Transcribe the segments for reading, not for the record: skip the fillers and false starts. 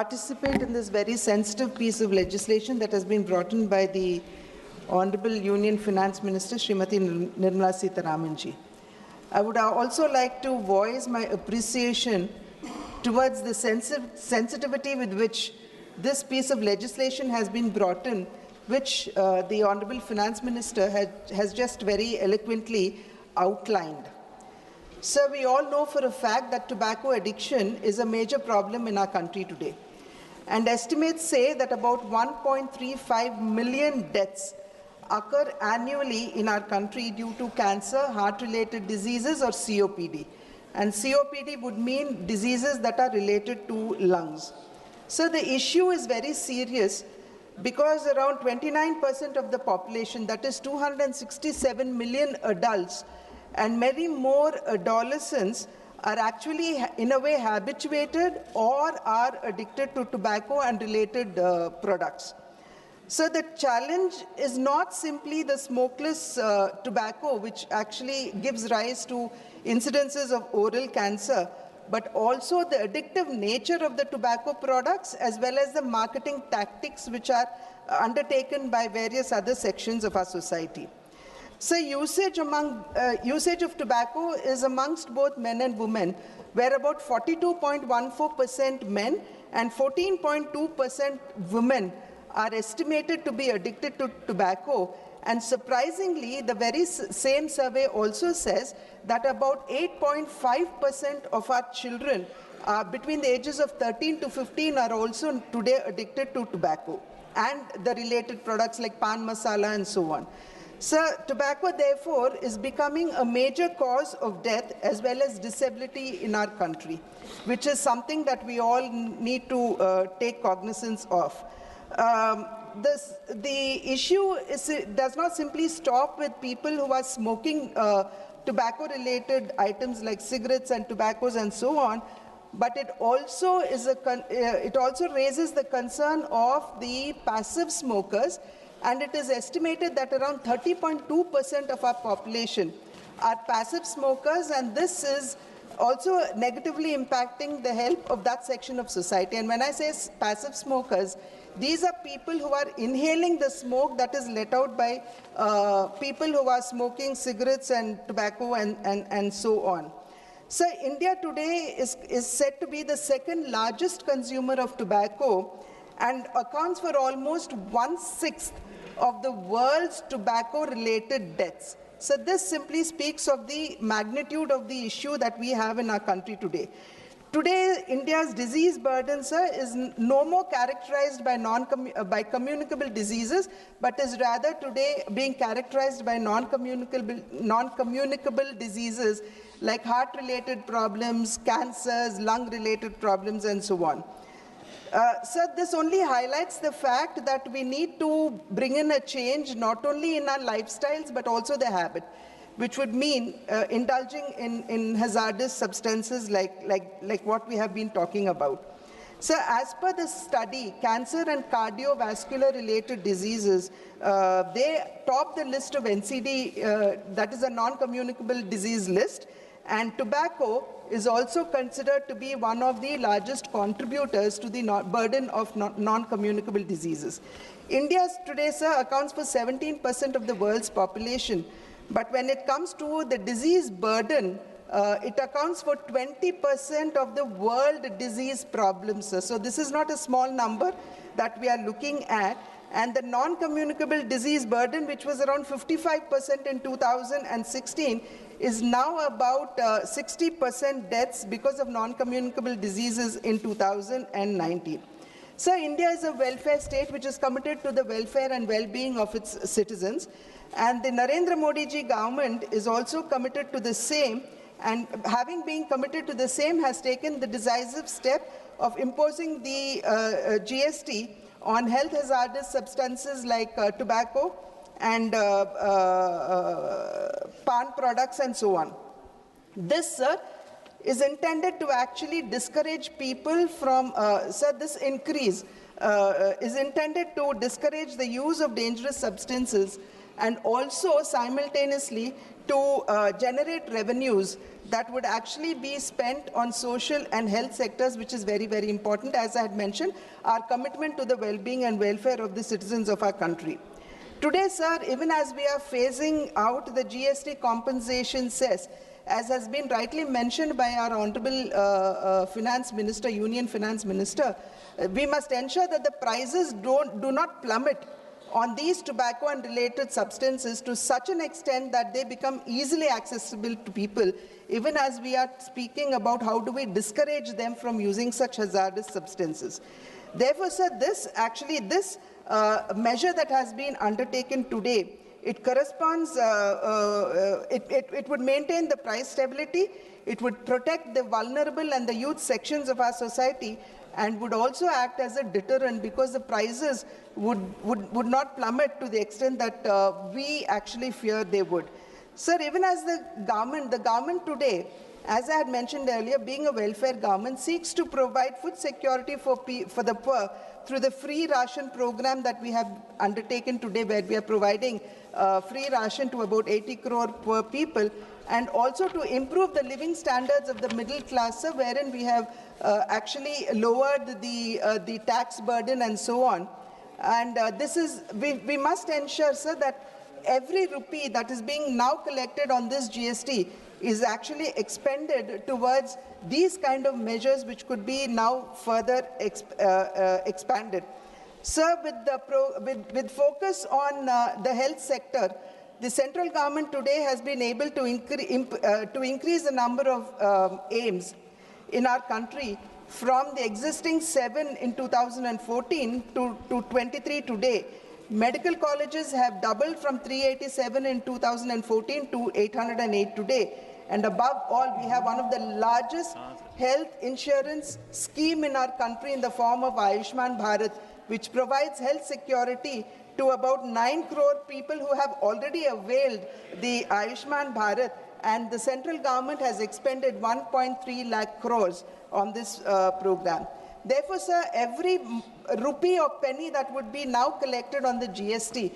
Participate in this very sensitive piece of legislation that has been brought in by the Honorable Union Finance Minister Srimati Nirmala Sitharamanji. I would also like to voice my appreciation towards the sensitivity with which this piece of legislation has been brought in, which the Honorable Finance Minister has just very eloquently outlined. Sir, we all know for a fact that tobacco addiction is a major problem in our country today. And estimates say that about 1.35 million deaths occur annually in our country due to cancer, heart-related diseases or COPD. And COPD would mean diseases that are related to lungs. So the issue is very serious because around 29% of the population, that is 267 million adults, and many more adolescents are actually in a way habituated or are addicted to tobacco and related products. So the challenge is not simply the smokeless tobacco, which actually gives rise to incidences of oral cancer, but also the addictive nature of the tobacco products as well as the marketing tactics which are undertaken by various other sections of our society. So usage of tobacco is amongst both men and women, where about 42.14% men and 14.2% women are estimated to be addicted to tobacco. And surprisingly, the very same survey also says that about 8.5% of our children between the ages of 13 to 15 are also today addicted to tobacco and the related products like pan masala and so on. So tobacco, therefore, is becoming a major cause of death as well as disability in our country, which is something that we all need to take cognizance of. The issue does not simply stop with people who are smoking tobacco-related items like cigarettes and tobaccos and so on, but it also raises the concern of the passive smokers. And it is estimated that around 30.2% of our population are passive smokers, and this is also negatively impacting the health of that section of society. And when I say passive smokers, these are people who are inhaling the smoke that is let out by people who are smoking cigarettes and tobacco and so on. So India today is said to be the second largest consumer of tobacco and accounts for almost 1/6 of the world's tobacco-related deaths. So this simply speaks of the magnitude of the issue that we have in our country today. Today, India's disease burden, sir, is no more characterized by communicable diseases, but is rather today being characterized by non-communicable diseases like heart-related problems, cancers, lung-related problems, and so on. Sir, this only highlights the fact that we need to bring in a change not only in our lifestyles but also the habit, which would mean indulging in hazardous substances like what we have been talking about. So as per the study, cancer and cardiovascular related diseases, they top the list of NCD, that is a non-communicable disease list, and tobacco is also considered to be one of the largest contributors to the burden of non-communicable diseases. India today, sir, accounts for 17% of the world's population, but when it comes to the disease burden, it accounts for 20% of the world disease problems, sir. So this is not a small number that we are looking at. And the non-communicable disease burden, which was around 55% in 2016, is now about 60% deaths because of non-communicable diseases in 2019. So India is a welfare state which is committed to the welfare and well-being of its citizens. And the Narendra Modi ji government is also committed to the same, and having been committed to the same has taken the decisive step of imposing the GST on health hazardous substances like tobacco and pan products and so on. This, sir, is intended to actually discourage people from, this increase is intended to discourage the use of dangerous substances and also simultaneously to generate revenues that would actually be spent on social and health sectors, which is very, very important. As I had mentioned, our commitment to the well-being and welfare of the citizens of our country. Today, sir, even as we are phasing out the GST compensation cess, as has been rightly mentioned by our Honorable Finance Minister, Union Finance Minister, we must ensure that the prices do not plummet on these tobacco and related substances to such an extent that they become easily accessible to people, even as we are speaking about how do we discourage them from using such hazardous substances. Therefore, sir, this measure that has been undertaken today, it corresponds, it would maintain the price stability, it would protect the vulnerable and the youth sections of our society, and would also act as a deterrent because the prices would not plummet to the extent that we actually fear they would. Sir, even as the government today, as I had mentioned earlier, being a welfare government, seeks to provide food security for the poor through the free ration program that we have undertaken today, where we are providing free ration to about 80 crore poor people, and also to improve the living standards of the middle class, wherein we have actually lowered the tax burden and so on. And we must ensure, sir, that every rupee that is being now collected on this GST is actually expended towards these kind of measures, which could be now further expanded. Sir, with focus on the health sector, the central government today has been able to increase the number of AIMS in our country from the existing 7 in 2014 to 23 today. Medical colleges have doubled from 387 in 2014 to 808 today. And above all, we have one of the largest health insurance scheme in our country in the form of Ayushman Bharat, which provides health security to about 9 crore people who have already availed the Ayushman Bharat, and the central government has expended 1.3 lakh crores on this program. Therefore, sir, every rupee or penny that would be now collected on the GST,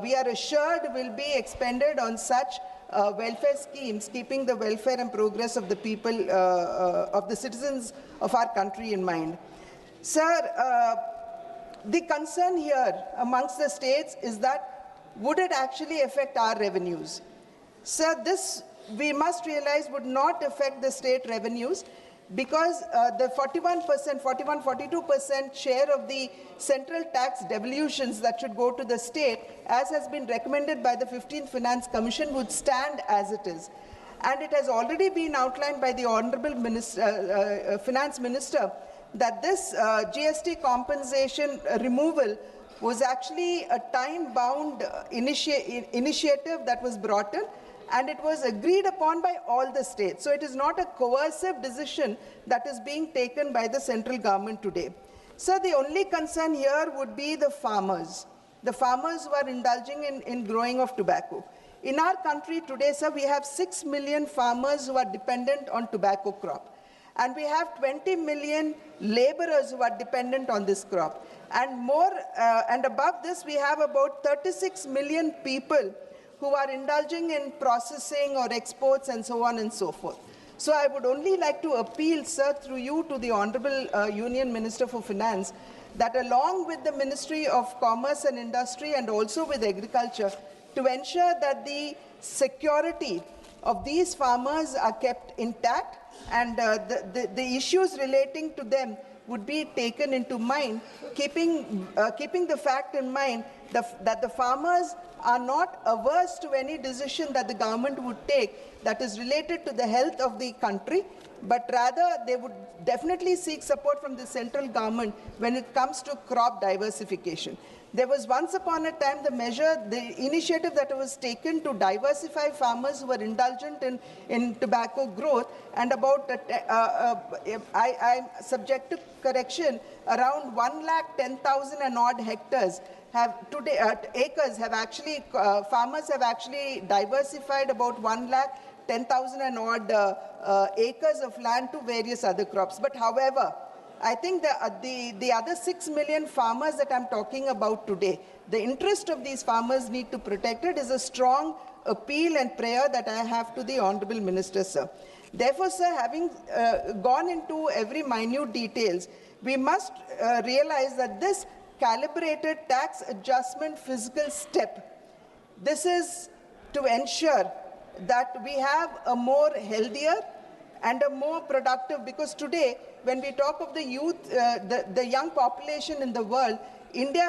we are assured will be expended on such welfare schemes, keeping the welfare and progress of the people, of the citizens of our country in mind. Sir, the concern here amongst the states is that would it actually affect our revenues? Sir, this we must realize would not affect the state revenues, because the 42% share of the central tax devolutions that should go to the state, as has been recommended by the 15th Finance Commission, would stand as it is. And it has already been outlined by the Honorable Finance Minister that this GST compensation removal was actually a time-bound initiative that was brought in, and it was agreed upon by all the states. So it is not a coercive decision that is being taken by the central government today. So the only concern here would be the farmers who are indulging in growing of tobacco. In our country today, sir, we have 6 million farmers who are dependent on tobacco crop. And we have 20 million laborers who are dependent on this crop. And above this, we have about 36 million people who are indulging in processing or exports and so on and so forth. So I would only like to appeal, sir, through you to the Honorable Union Minister for Finance, that along with the Ministry of Commerce and Industry and also with Agriculture, to ensure that the security of these farmers are kept intact, and the issues relating to them would be taken into mind, keeping the fact in mind that the farmers are not averse to any decision that the government would take that is related to the health of the country, but rather they would definitely seek support from the central government when it comes to crop diversification. There was once upon a time the initiative that was taken to diversify farmers who were indulgent in tobacco growth, and about, I'm subject to correction, around 110,000 and odd hectares acres have actually, farmers have actually diversified about 110,000 and odd acres of land to various other crops. But however, I think the other 6 million farmers that I'm talking about today, the interest of these farmers need to protect it is a strong appeal and prayer that I have to the Honorable Minister, sir. Therefore, sir, having gone into every minute details, we must realize that this calibrated tax adjustment fiscal step, this is to ensure that we have a more healthier and a more productive, because today when we talk of the youth, the young population in the world, India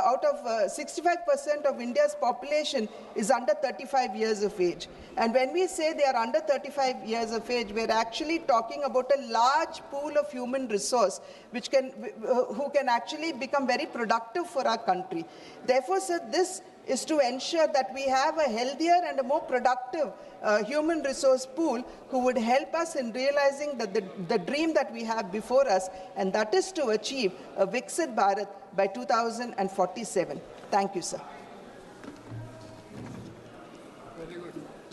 out of 65% of India's population is under 35 years of age. And when we say they are under 35 years of age, we're actually talking about a large pool of human resource who can actually become very productive for our country. Therefore, sir, this is to ensure that we have a healthier and a more productive human resource pool who would help us in realizing that the dream that we have before us, and that is to achieve a Viksit Bharat by 2047. Thank you, sir.